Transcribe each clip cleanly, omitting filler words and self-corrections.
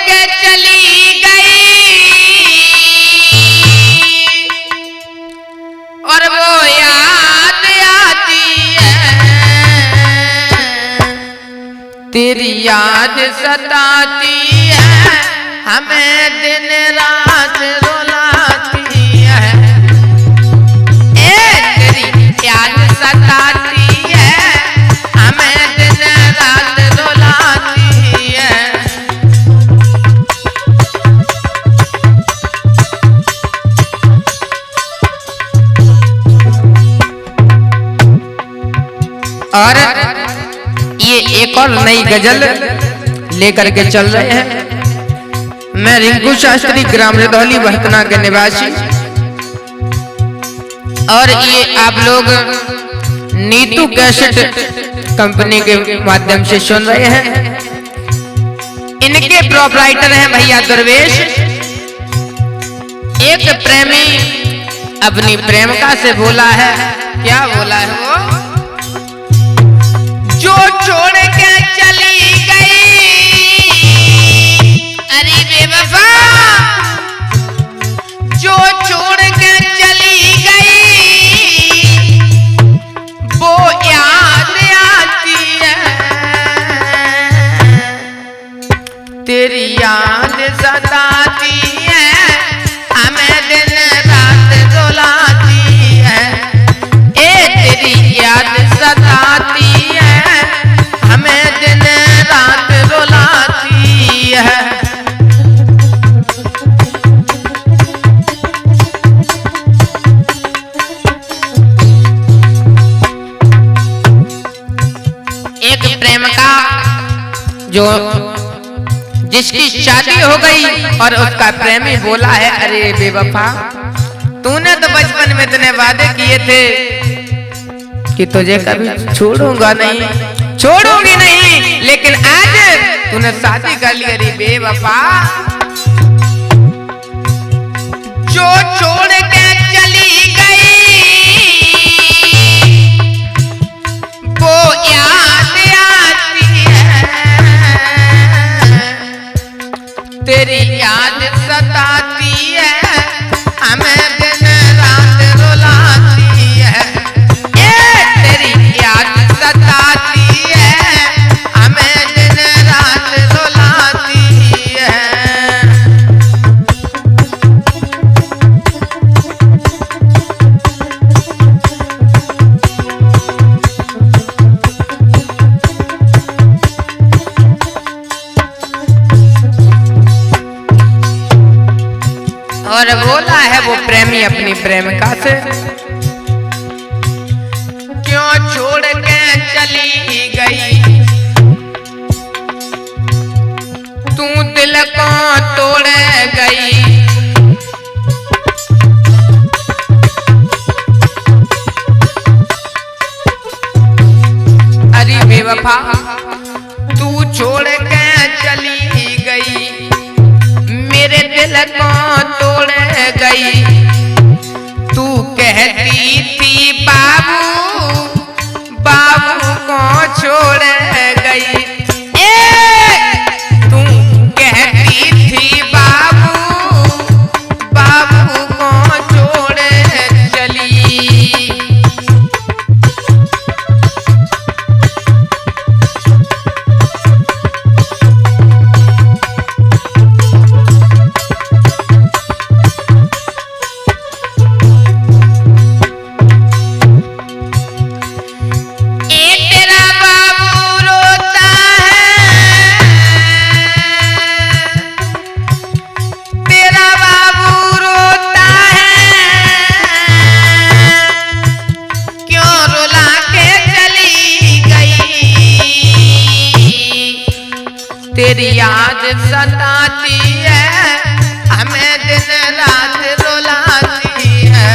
के चली गई और वो याद आती है, तेरी याद सताती है, हमें दिन रात रुलाती है। तेरी याद सताती है, हमें दिन रात रुलाती है। और ये एक और नई गजल लेकर के चल रहे हैं। मैं रिंकू शास्त्री, ग्राम रदौली भटना के निवासी, और ये आप लोग नीतू कैसेट कंपनी के माध्यम से सुन रहे हैं। इनके प्रोपराइटर हैं भैया दरवेश। एक प्रेमी अपनी प्रेमिका से बोला है, क्या बोला है वो? जो छोड़ के चली गई, अरे बेवफा, जो छोड़ के चली गई, वो याद आती है, तेरी याद सताती है, हमें दिन रात रुलाती है। तेरी याद सताती है, हमें दिन रात रुलाती है। एक प्रेमिका जो जिसकी शादी हो गई और उसका प्रेमी बोला है, अरे बेवफा, तूने तो बचपन में इतने वादे किए थे कि तुझे कभी छोड़ूंगा नहीं, छोड़ूंगी नहीं, लेकिन आज तूने शादी कर ली। अरे बेवफा, जो छोड़ के चली गई, वो याद आती है, तेरी याद सताती है, हमें दिन रात रुलाती है। तेरी याद सताती है, हमें दिन रात रुलाती है। और बोला है वो प्रेमी अपनी प्रेमिका से, क्यों छोड़ के चली गई, तू दिल को तोड़ गई। अरे बेवफा, तू छोड़ के चली गई, मेरे दिल को तोड़ गई। तू कहती थी बाबू, बाबू को छोड़ गई। तू कहती थी बाबू, बाबू को छोड़ चली। तेरी याद सताती है, हमें दिन रात रुलाती है।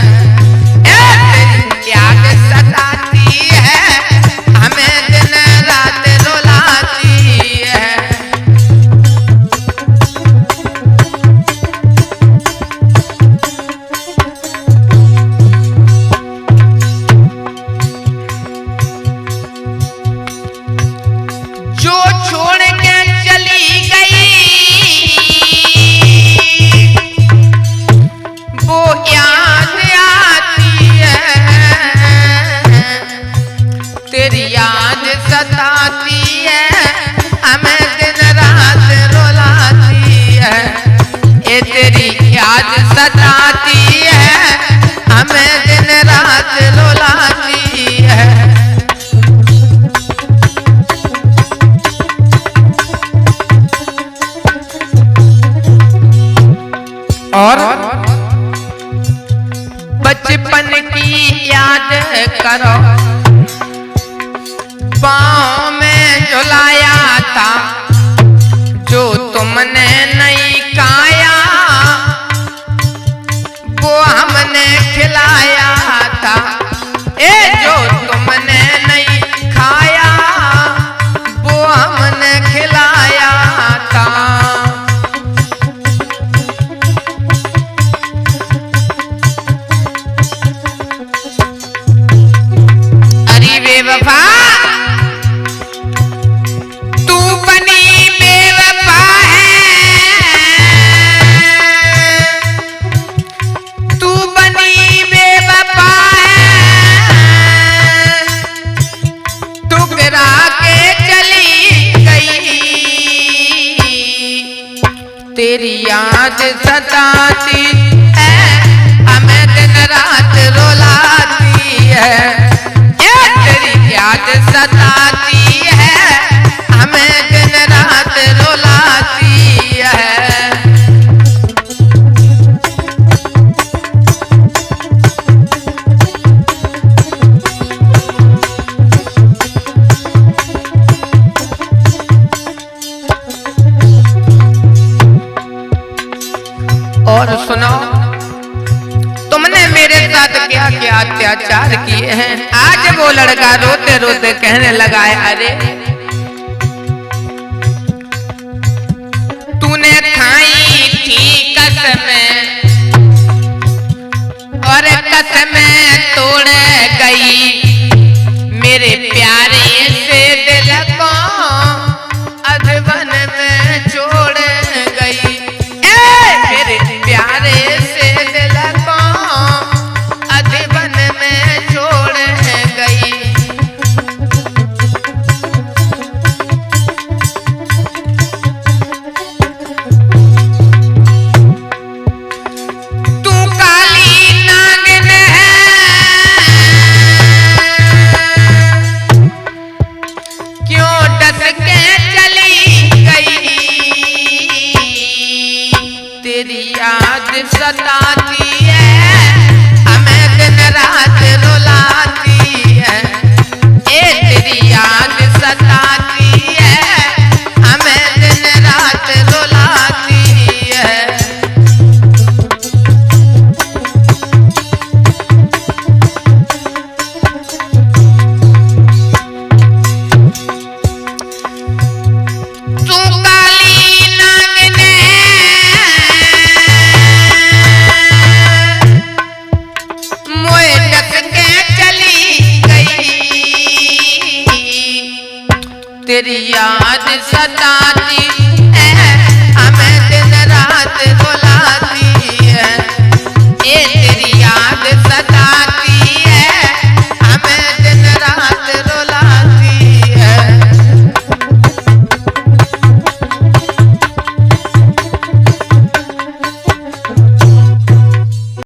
तेरी याद सताती है, हमें दिन रात रुलाती है। जो छोड़ के चली गई, सताती है, हमें दिन रात रुलाती है। ये तेरी याद सताती है, हमें दिन रात रुलाती है। और बचपन की याद करो, पाँव में झुलाया था जो तुमने नहीं खाया, वो हमने खिलाया था। ए जो तुमने नहीं खाया, वो हमने खिलाया था। बेवफा तू बनी बेवफा है, तू बनी बेवफा है, ठुकरा के चली गई। तेरी याद सताती है, हमें दिन रात रुलाती है। याद सताती है, हमें दिन रात रुलाती है। और सुनो, तुमने मेरे साथ क्या क्या अत्याचार किए हैं। आज वो लड़का रोते रोते कहने लगा है, अरे तूने खाई थी कसमें और कसमें तोड़ गई, मेरे प्यारे से दिल को अधवन में छोड़ गई। मेरे प्यारे से दिल को अधवन में छोड़ गई। तू काली नागिन है, क्यों डस के चली गई। तेरी याद सताती है, हमें दिन रात रुलाती है। ए तेरी याद सताती है, हमें दिन रात रुलाती है। तू काली नागिन मोए डस के चली गई। तेरी याद सताती